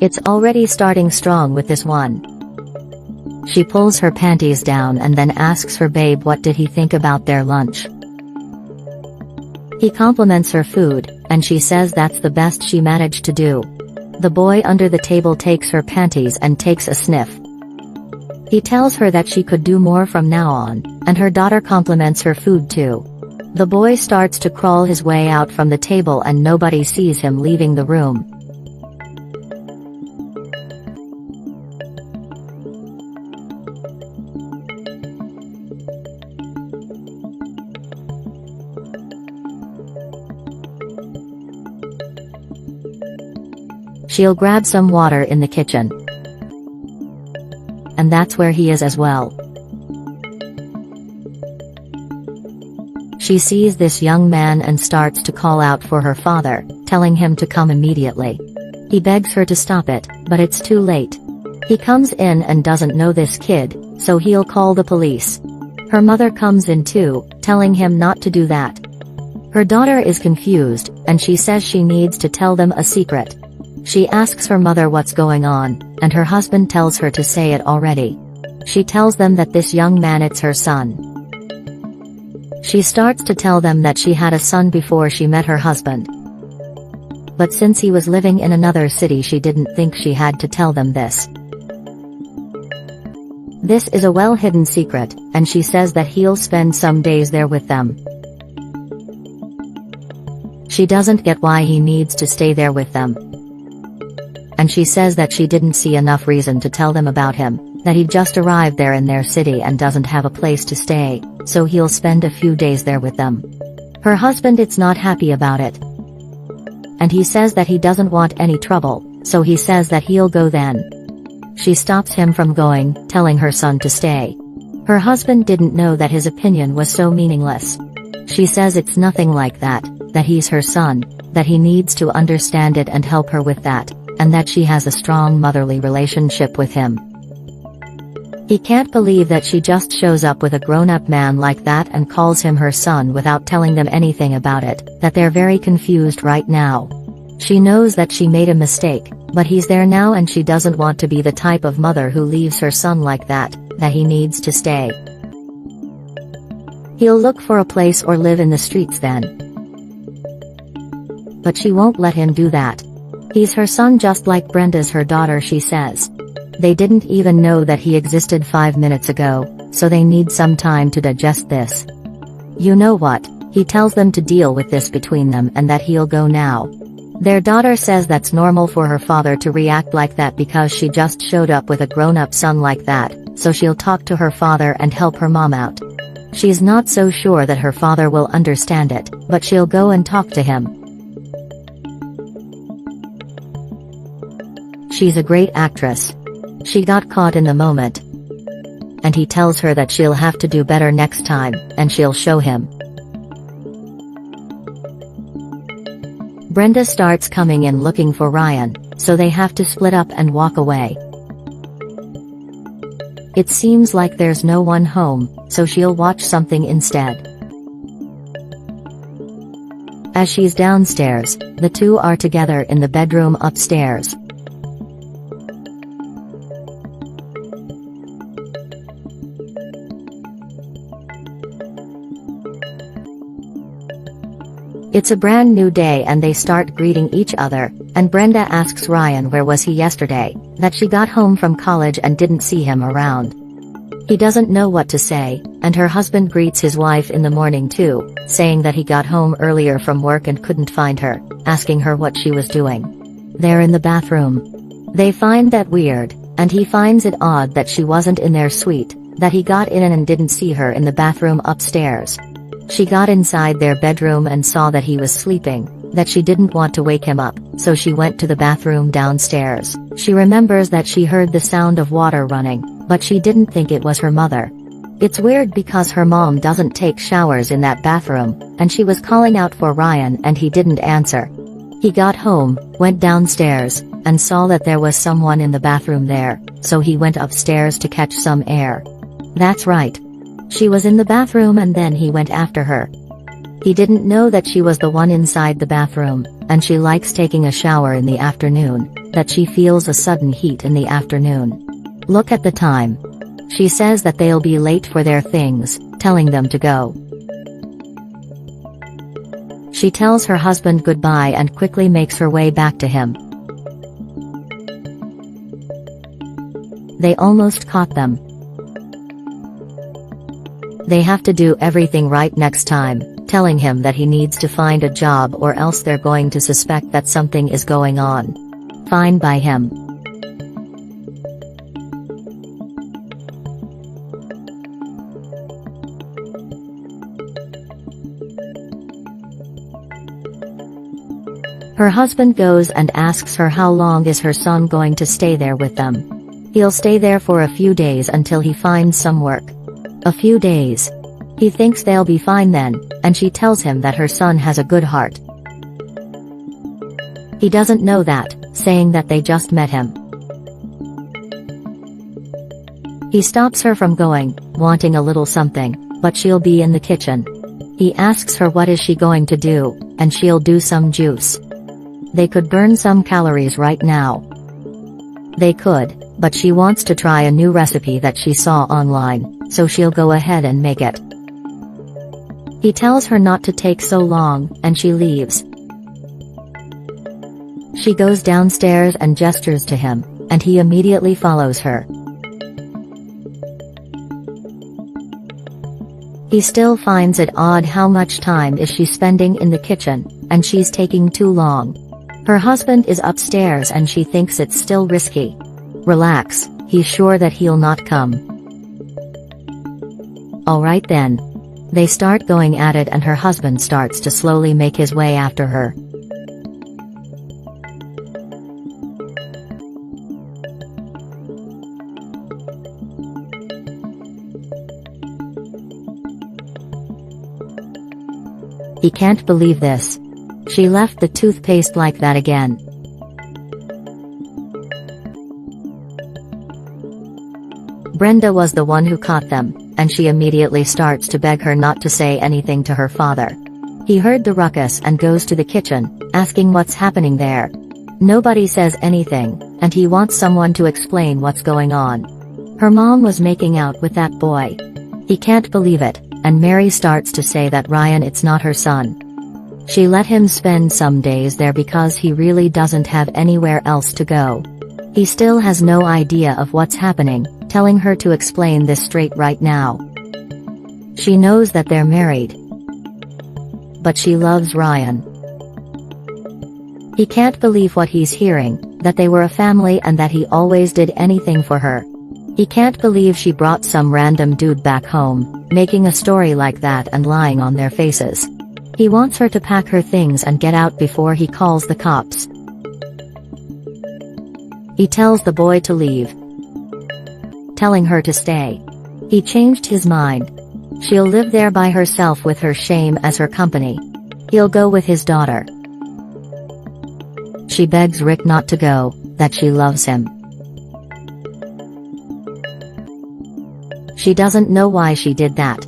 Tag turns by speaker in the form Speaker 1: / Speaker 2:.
Speaker 1: It's already starting strong with this one. She pulls her panties down and then asks her babe what did he think about their lunch. He compliments her food, and she says that's the best she managed to do. The boy under the table takes her panties and takes a sniff. He tells her that she could do more from now on, and her daughter compliments her food too. The boy starts to crawl his way out from the table and nobody sees him leaving the room. She'll grab some water in the kitchen. And that's where he is as well. She sees this young man and starts to call out for her father, telling him to come immediately. He begs her to stop it, but it's too late. He comes in and doesn't know this kid, so he'll call the police. Her mother comes in too, telling him not to do that. Her daughter is confused, and she says she needs to tell them a secret. She asks her mother what's going on, and her husband tells her to say it already. She tells them that this young man it's her son. She starts to tell them that she had a son before she met her husband. But since he was living in another city she didn't think she had to tell them this. This is a well-hidden secret, and she says that he'll spend some days there with them. She doesn't get why he needs to stay there with them. And she says that she didn't see enough reason to tell them about him, that he just arrived there in their city and doesn't have a place to stay, so he'll spend a few days there with them. Her husband is not happy about it. And he says that he doesn't want any trouble, so he says that he'll go then. She stops him from going, telling her son to stay. Her husband didn't know that his opinion was so meaningless. She says it's nothing like that he's her son, that he needs to understand it and help her with that, and that she has a strong motherly relationship with him. He can't believe that she just shows up with a grown-up man like that and calls him her son without telling them anything about it, that they're very confused right now. She knows that she made a mistake, but he's there now and she doesn't want to be the type of mother who leaves her son like that he needs to stay. He'll look for a place or live in the streets then. But she won't let him do that. He's her son just like Brenda's her daughter, she says. They didn't even know that he existed 5 minutes ago, so they need some time to digest this. You know what? He tells them to deal with this between them and that he'll go now. Their daughter says that's normal for her father to react like that because she just showed up with a grown-up son like that, so she'll talk to her father and help her mom out. She's not so sure that her father will understand it, but she'll go and talk to him. She's a great actress. She got caught in the moment. And he tells her that she'll have to do better next time, and she'll show him. Brenda starts coming in looking for Ryan, so they have to split up and walk away. It seems like there's no one home, so she'll watch something instead. As she's downstairs, the two are together in the bedroom upstairs. It's a brand new day and they start greeting each other, and Brenda asks Ryan where was he yesterday, that she got home from college and didn't see him around. He doesn't know what to say, and her husband greets his wife in the morning too, saying that he got home earlier from work and couldn't find her, asking her what she was doing. They're in the bathroom. They find that weird, and he finds it odd that she wasn't in their suite, that he got in and didn't see her in the bathroom upstairs. She got inside their bedroom and saw that he was sleeping, that she didn't want to wake him up, so she went to the bathroom downstairs. She remembers that she heard the sound of water running, but she didn't think it was her mother. It's weird because her mom doesn't take showers in that bathroom, and she was calling out for Ryan and he didn't answer. He got home, went downstairs, and saw that there was someone in the bathroom there, so he went upstairs to catch some air. That's right. She was in the bathroom and then he went after her. He didn't know that she was the one inside the bathroom, and she likes taking a shower in the afternoon, that she feels a sudden heat in the afternoon. Look at the time. She says that they'll be late for their things, telling them to go. She tells her husband goodbye and quickly makes her way back to him. They almost caught them. They have to do everything right next time, telling him that he needs to find a job or else they're going to suspect that something is going on. Fine by him. Her husband goes and asks her how long is her son going to stay there with them. He'll stay there for a few days until he finds some work. A few days. He thinks they'll be fine then, and she tells him that her son has a good heart. He doesn't know that, saying that they just met him. He stops her from going, wanting a little something, but she'll be in the kitchen. He asks her what is she going to do, and she'll do some juice. They could burn some calories right now. They could, but she wants to try a new recipe that she saw online, so she'll go ahead and make it. He tells her not to take so long, and she leaves. She goes downstairs and gestures to him, and he immediately follows her. He still finds it odd how much time is she spending in the kitchen, and she's taking too long. Her husband is upstairs and she thinks it's still risky. Relax, he's sure that he'll not come. Alright then. They start going at it and her husband starts to slowly make his way after her. He can't believe this. She left the toothpaste like that again. Brenda was the one who caught them, and she immediately starts to beg her not to say anything to her father. He heard the ruckus and goes to the kitchen, asking what's happening there. Nobody says anything, and he wants someone to explain what's going on. Her mom was making out with that boy. He can't believe it, and Mary starts to say that Ryan it's not her son. She let him spend some days there because he really doesn't have anywhere else to go. He still has no idea of what's happening, telling her to explain this straight right now. She knows that they're married, but she loves Ryan. He can't believe what he's hearing, that they were a family and that he always did anything for her. He can't believe she brought some random dude back home, making a story like that and lying on their faces. He wants her to pack her things and get out before he calls the cops. He tells the boy to leave, telling her to stay. He changed his mind. She'll live there by herself with her shame as her company. He'll go with his daughter. She begs Rick not to go, that she loves him. She doesn't know why she did that.